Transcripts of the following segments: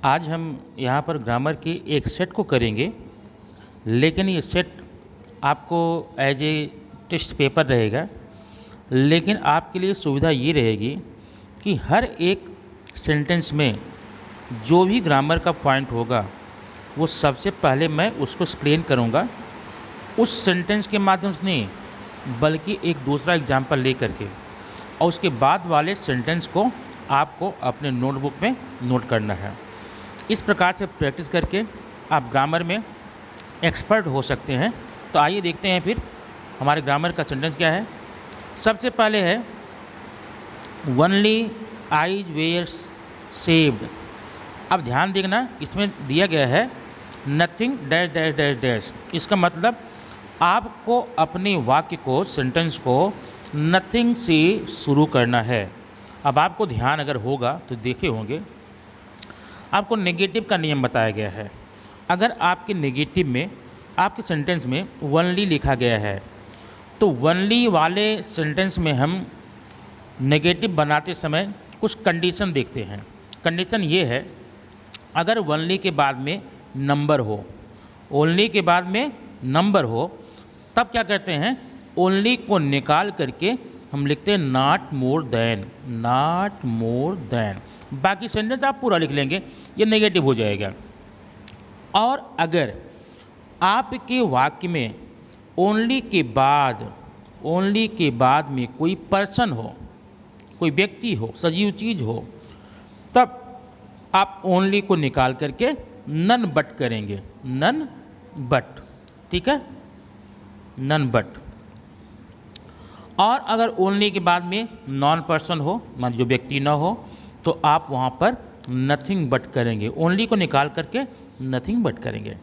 आज हम यहाँ पर ग्रामर के एक सेट को करेंगे, लेकिन ये सेट आपको एज ए टेस्ट पेपर रहेगा। लेकिन आपके लिए सुविधा ये रहेगी कि हर एक सेंटेंस में जो भी ग्रामर का पॉइंट होगा वो सबसे पहले मैं उसको एक्सप्लेन करूँगा, उस सेंटेंस के माध्यम से नहीं बल्कि एक दूसरा एग्जाम्पल ले करके, और उसके बाद वाले सेंटेंस को आपको अपने नोटबुक में नोट करना है। इस प्रकार से प्रैक्टिस करके आप ग्रामर में एक्सपर्ट हो सकते हैं। तो आइए देखते हैं फिर हमारे ग्रामर का सेंटेंस क्या है। सबसे पहले है ओनली आइज वेयर सेव्ड। अब ध्यान देखना, इसमें दिया गया है nothing dash dash dash dash. इसका मतलब आपको अपने वाक्य को, सेंटेंस को नथिंग से शुरू करना है। अब आपको ध्यान अगर होगा तो देखे होंगे आपको नेगेटिव का नियम बताया गया है। अगर आपके नेगेटिव में, आपके सेंटेंस में ओनली लिखा गया है तो ओनली वाले सेंटेंस में हम नेगेटिव बनाते समय कुछ कंडीशन देखते हैं। कंडीशन ये है, अगर ओनली के बाद में नंबर हो, ओनली के बाद में नंबर हो, तब क्या करते हैं, ओनली को निकाल करके हम लिखते हैं not more than, not more than. बाकी सेंटेंस आप पूरा लिख लेंगे, ये नेगेटिव हो जाएगा। और अगर आपके वाक्य में ओनली के बाद में कोई पर्सन हो, कोई व्यक्ति हो, सजीव चीज़ हो, तब आप ओनली को निकाल करके नन बट करेंगे, नन बट। ठीक है, नन बट। और अगर ओनली के बाद में नॉन पर्सन हो, मान जो व्यक्ति न हो, तो आप वहाँ पर नथिंग बट करेंगे, ओनली को निकाल करके नथिंग बट करेंगे।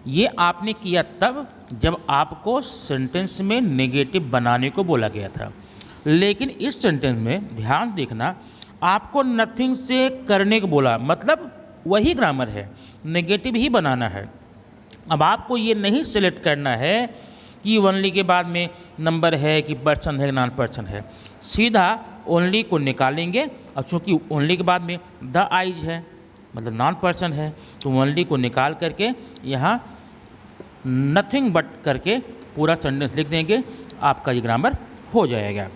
ये आपने किया तब जब आपको सेंटेंस में नेगेटिव बनाने को बोला गया था। लेकिन इस सेंटेंस में ध्यान देखना, आपको नथिंग से करने को बोला, मतलब वही ग्रामर है, नेगेटिव ही बनाना है। अब आपको ये नहीं सिलेक्ट करना है कि ओनली के बाद में नंबर है कि पर्सन है, नॉन पर्सन है। सीधा ओनली को निकालेंगे, और चूँकि ओनली के बाद में द आइज है, मतलब नॉन पर्सन है, तो ओनली को निकाल करके यहाँ नथिंग बट करके पूरा सेंटेंस लिख देंगे, आपका ये ग्रामर हो जाएगा।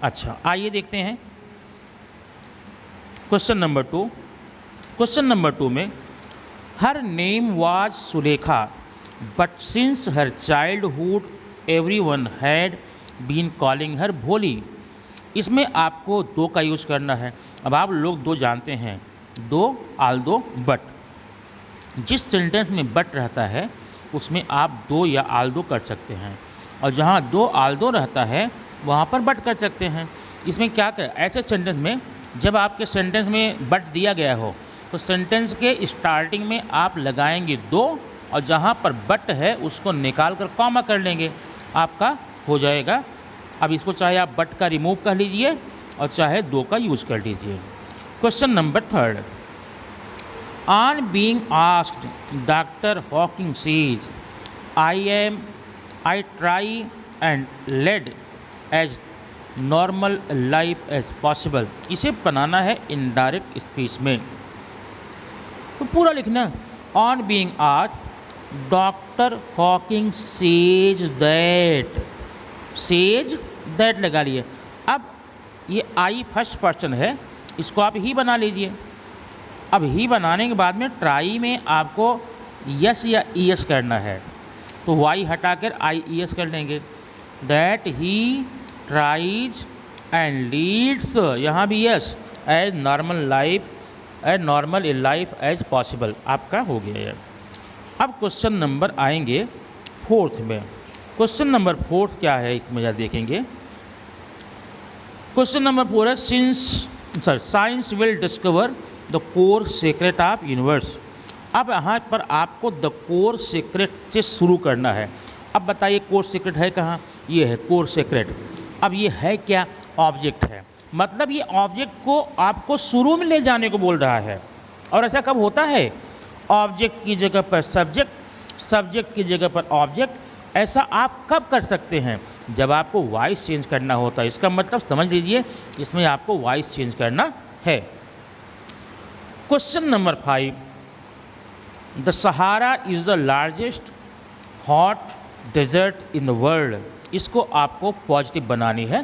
अच्छा, आइए देखते हैं क्वेश्चन नंबर 2। क्वेश्चन नंबर 2 में her name was Sulekha but since her childhood everyone had been calling her Bholi. इसमें आपको दो का यूज़ करना है। अब आप लोग दो जानते हैं, दो आल्दो बट। जिस सेंटेंस में बट रहता है उसमें आप दो या आल्दो कर सकते हैं, और जहाँ दो आल्दो रहता है वहाँ पर बट कर सकते हैं। इसमें क्या कर, ऐसे सेंटेंस में जब आपके सेंटेंस में बट दिया गया हो तो सेंटेंस के स्टार्टिंग में आप लगाएंगे दो, और जहाँ पर बट है उसको निकाल कर कॉमा कर लेंगे, आपका हो जाएगा। अब इसको चाहे आप बट का रिमूव कर लीजिए और चाहे दो का यूज़ कर लीजिए। Question number 3। On being asked doctor Hawking says I try and lead as normal life as possible. इसे बनाना है इनडायरेक्ट स्पीच में, तो पूरा लिखना। On being asked doctor Hawking says that लगा लिए। अब ये आई फर्स्ट पर्सन है, इसको आप ही बना लीजिए। अब ही बनाने के बाद में ट्राई में आपको यस या ईएस करना है, तो वाई हटाकर आई ईएस कर लेंगे। That he tries and leads, यहाँ भी yes, as normal life as possible, आपका हो गया है। अब क्वेश्चन नंबर आएंगे 4 में। क्वेश्चन नंबर 4 क्या है, इसमें जरा देखेंगे। क्वेश्चन नंबर 4 है science will discover the core secret of universe. अब यहाँ पर आपको द कोर सीक्रेट से शुरू करना है। अब बताइए कोर सीक्रेट है कहाँ, ये है कोर सीक्रेट। अब ये है क्या, ऑब्जेक्ट है, मतलब ये ऑब्जेक्ट को आपको शुरू में ले जाने को बोल रहा है। और ऐसा कब होता है, ऑब्जेक्ट की जगह पर सब्जेक्ट, सब्जेक्ट की जगह पर ऑब्जेक्ट। ऐसा आप कब कर सकते हैं, जब आपको वॉइस चेंज करना होता है। इसका मतलब समझ लीजिए, इसमें आपको वॉइस चेंज करना है। Question number 5, the Sahara is the largest hot desert in the world. इसको आपको पॉजिटिव बनानी है।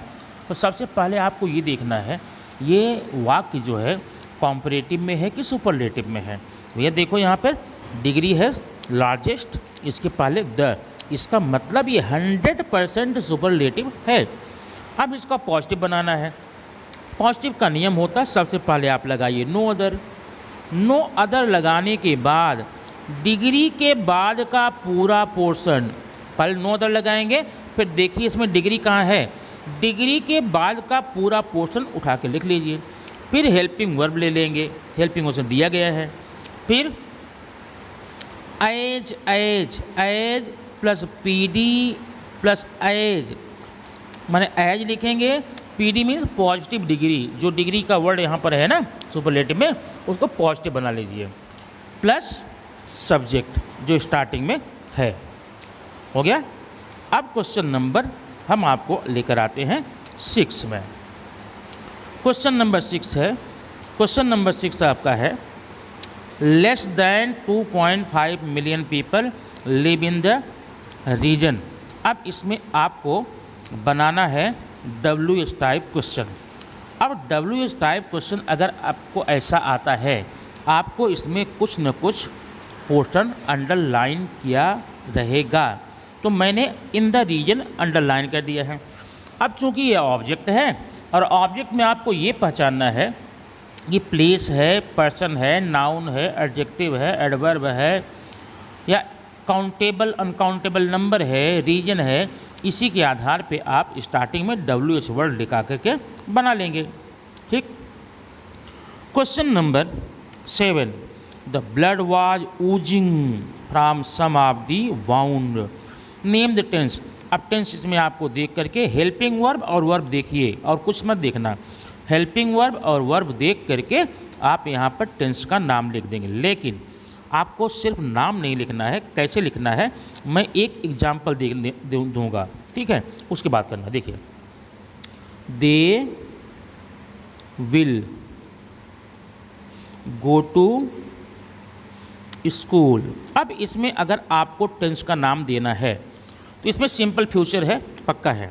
तो सबसे पहले आपको ये देखना है ये वाक्य जो है कॉम्परेटिव में है कि सुपरलेटिव में है। भैया देखो यहाँ पर डिग्री है लार्जेस्ट, इसके पहले द, इसका मतलब ये 100% सुपरलेटिव है। अब इसका पॉजिटिव बनाना है। पॉजिटिव का नियम होता है सबसे पहले आप लगाइए नो अदर। नो अदर लगाने के बाद डिग्री के बाद का पूरा पोर्शन, पहले नो अदर लगाएंगे, फिर देखिए इसमें डिग्री कहाँ है, डिग्री के बाद का पूरा पोर्शन उठा के लिख लीजिए। फिर हेल्पिंग वर्ब ले लेंगे, हेल्पिंग वर्ब दिया गया है। फिर as, as, as plus PD plus as, माने एज लिखेंगे, पीडी मीन्स पॉजिटिव डिग्री, जो डिग्री का वर्ड यहाँ पर है ना सुपरलेटिव में, उसको पॉजिटिव बना लीजिए, प्लस सब्जेक्ट जो स्टार्टिंग में है। हो गया। अब क्वेश्चन नंबर हम आपको लेकर आते हैं 6 में। क्वेश्चन नंबर 6 है, क्वेश्चन नंबर 6 आपका है less than 2.5 million people live in the region. अब इसमें आपको बनाना है WH टाइप क्वेश्चन। अब WH टाइप क्वेश्चन अगर आपको ऐसा आता है, आपको इसमें कुछ न कुछ पोर्शन अंडरलाइन किया रहेगा। तो मैंने इन द रीजन अंडरलाइन कर दिया है। अब चूंकि ये ऑब्जेक्ट है और ऑब्जेक्ट में आपको ये पहचानना है कि प्लेस है, पर्सन है, नाउन है, एडजेक्टिव है, एडवर्ब है, या काउंटेबल अनकाउंटेबल नंबर है, रीजन है, इसी के आधार पे आप स्टार्टिंग में WH वर्ड लिखा करके बना लेंगे। ठीक। Question number 7, the blood was oozing from some of the wound, name the tense. अब टेंस इसमें आपको देख करके हेल्पिंग वर्ब और वर्ब देखिए और कुछ मत देखना, हेल्पिंग वर्ब और वर्ब देख करके आप यहाँ पर टेंस का नाम लिख देंगे। लेकिन आपको सिर्फ नाम नहीं लिखना है, कैसे लिखना है मैं एक एग्जाम्पल दूंगा, ठीक है, उसके बाद करना। देखिए, they will go to school. अब इसमें अगर आपको टेंस का नाम देना है तो इसमें सिंपल फ्यूचर है, पक्का है,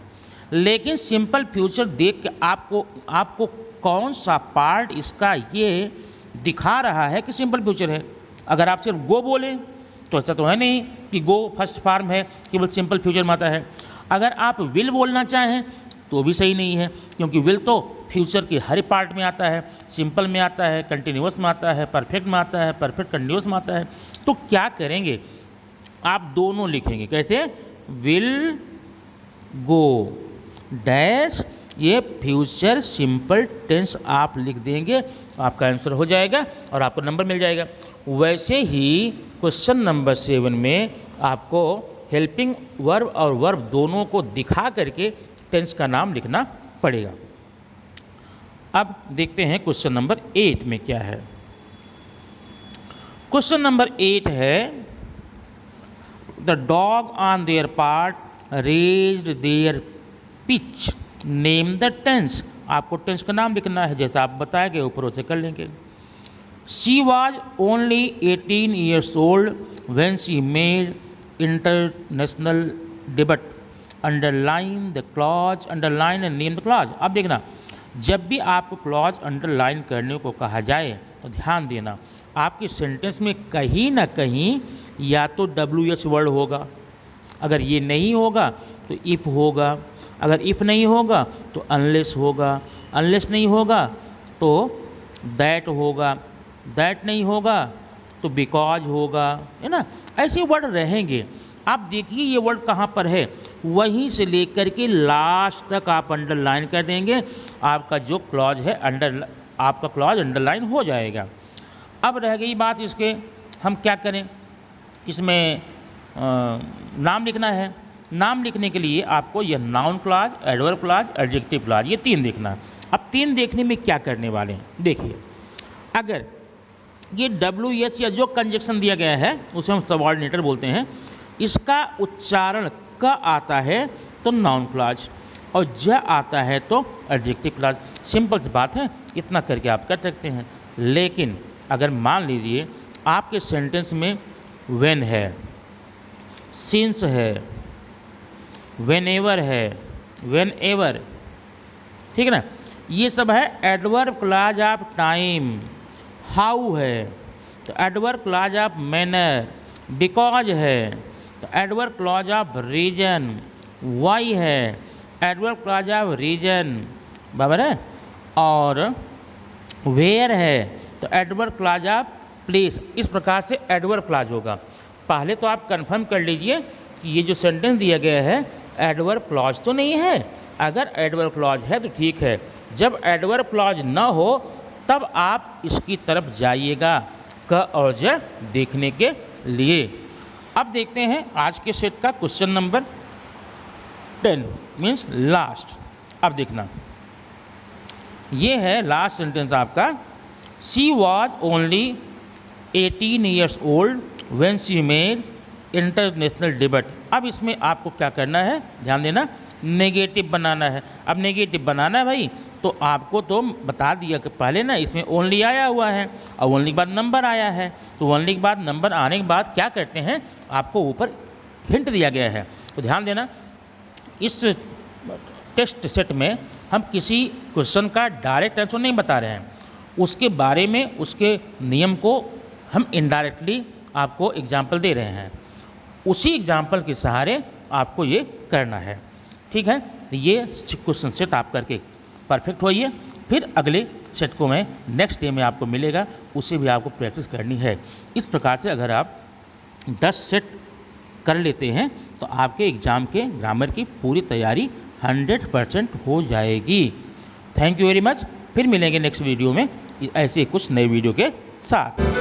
लेकिन सिंपल फ्यूचर देख के आपको कौन सा पार्ट इसका ये दिखा रहा है कि सिंपल फ्यूचर है। अगर आप सिर्फ गो बोले तो ऐसा तो है नहीं कि गो फर्स्ट फॉर्म है, केवल सिंपल फ्यूचर में आता है। अगर आप विल बोलना चाहें तो भी सही नहीं है, क्योंकि विल तो फ्यूचर के हर पार्ट में आता है, सिंपल में आता है, कंटिन्यूअस में आता है, परफेक्ट में आता है, परफेक्ट कंटिन्यूअस में आता है। तो क्या करेंगे, आप दोनों लिखेंगे, कैसे, विल गो डैश, ये फ्यूचर सिंपल टेंस आप लिख देंगे, आपका आंसर हो जाएगा और आपको नंबर मिल जाएगा। वैसे ही क्वेश्चन नंबर 7 में आपको हेल्पिंग वर्ब और वर्ब दोनों को दिखा करके टेंस का नाम लिखना पड़ेगा। अब देखते हैं क्वेश्चन नंबर 8 में क्या है। क्वेश्चन नंबर 8 है the dog on their part raised their pitch, name the tense. आपको टेंस का नाम लिखना है, जैसा आप बताएंगे ऊपर से कर लेंगे। She was only 18 years old when she made international debut, underline the clause, underline and name the clause. अब देखना, जब भी आपको क्लॉज अंडरलाइन करने को कहा जाए तो ध्यान देना, आपके सेंटेंस में कहीं ना कहीं या तो WH वर्ड होगा, अगर ये नहीं होगा तो इफ़ होगा, अगर इफ़ नहीं होगा तो अनलेस होगा, अनलेस नहीं होगा तो दैट होगा, दैट नहीं होगा तो बिकॉज होगा, है ना। ऐसे वर्ड रहेंगे। आप देखिए ये वर्ड कहाँ पर है, वहीं से लेकर के लास्ट तक आप अंडरलाइन कर देंगे, आपका जो क्लॉज है आपका क्लॉज अंडरलाइन हो जाएगा। अब रह गई बात इसके, हम क्या करें, इसमें नाम लिखना है। नाम लिखने के लिए आपको यह noun clause, adverb clause, adjective clause, ये 3 देखना है। अब 3 देखने में क्या करने वाले हैं, देखिए, अगर ये WH या जो कंजक्शन दिया गया है उसे हम सबऑर्डिनेटर बोलते हैं, इसका उच्चारण क आता है तो नाउन क्लॉज और ज आता है तो एडजेक्टिव क्लॉज। सिंपल सी बात है, इतना करके आप कर सकते हैं। लेकिन अगर मान लीजिए आपके सेंटेंस में व्हेन है, सिंस है, व्हेनेवर है, व्हेनएवर, ठीक है ना, ये सब है adverb clause of time. How है तो adverb clause of manner, because है तो adverb clause of reason, why है एडवर्ब क्लॉज ऑफ रीजन, बराबर है, और वेयर है तो एडवर्ब क्लॉज ऑफ प्लेस। इस प्रकार से एडवर्ब क्लॉज होगा। पहले तो आप कंफर्म कर लीजिए कि ये जो सेंटेंस दिया गया है एडवर्ब क्लॉज तो नहीं है। अगर एडवर्ब क्लॉज है तो ठीक है, जब एडवर्ब क्लॉज न हो तब आप इसकी तरफ जाइएगा क और ज देखने के लिए। अब देखते हैं आज के सेट का क्वेश्चन नंबर 10 मीन्स लास्ट। अब देखना, ये है लास्ट सेंटेंस आपका। She was only 18 years old when she made international डेब्ट। अब इसमें आपको क्या करना है, ध्यान देना, नेगेटिव बनाना है। अब नेगेटिव बनाना है भाई, तो आपको तो बता दिया कि पहले ना इसमें ओनली आया हुआ है और ओनली के बाद नंबर आया है, तो ओनली के बाद नंबर आने के बाद क्या करते हैं, आपको ऊपर हिंट दिया गया है। तो ध्यान देना, इस टेस्ट सेट में हम किसी क्वेश्चन का डायरेक्ट आंसर नहीं बता रहे हैं, उसके बारे में उसके नियम को हम इनडायरेक्टली आपको एग्जाम्पल दे रहे हैं। उसी एग्जाम्पल के सहारे आपको ये करना है, ठीक है। ये क्वेश्चन सेट आप करके परफेक्ट होइए, फिर अगले सेट को मैं नेक्स्ट डे में आपको मिलेगा, उसे भी आपको प्रैक्टिस करनी है। इस प्रकार से अगर आप 10 सेट कर लेते हैं तो आपके एग्ज़ाम के ग्रामर की पूरी तैयारी 100% हो जाएगी। Thank you very much. फिर मिलेंगे नेक्स्ट वीडियो में ऐसे कुछ नए वीडियो के साथ।